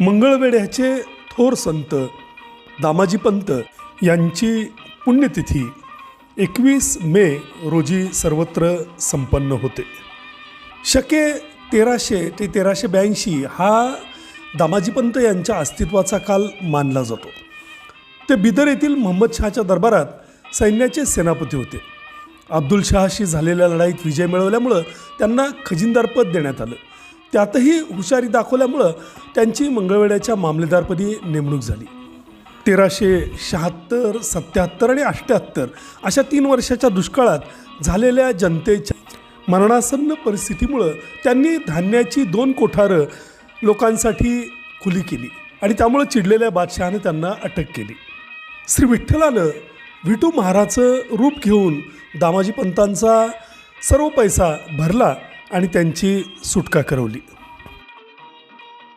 मंगळवेढ्याचे थोर संत दामाजी पंत यांची पुण्यतिथी 21 मे रोजी सर्वत्र संपन्न होते. शके 1300 ते 1382 हा दामाजी पंत यांच्या अस्तित्वाचा काल मानला जातो. ते बिदर येथील मोहम्मद शहाच्या दरबारात सैन्याचे सेनापती होते. अब्दुल शहाशी झालेल्या लढाईत विजय मिळवल्यामुळं त्यांना खजिनदारपद देण्यात आलं. त्यातही हुशारी दाखवल्यामुळं त्यांची मंगळवेढ्याच्या मामलेदारपदी नेमणूक झाली. 1376, 77 आणि 78 अशा 3 वर्षाच्या दुष्काळात झालेल्या जनतेच्या मरणासन्न परिस्थितीमुळं त्यांनी धान्याची 2 कोठारं लोकांसाठी खुली केली आणि त्यामुळं चिडलेल्या बादशहाने त्यांना अटक केली. श्री विठ्ठलानं विठू महाराचं रूप घेऊन दामाजी पंतांचा सर्व पैसा भरला आणि त्यांची सुटका करवली.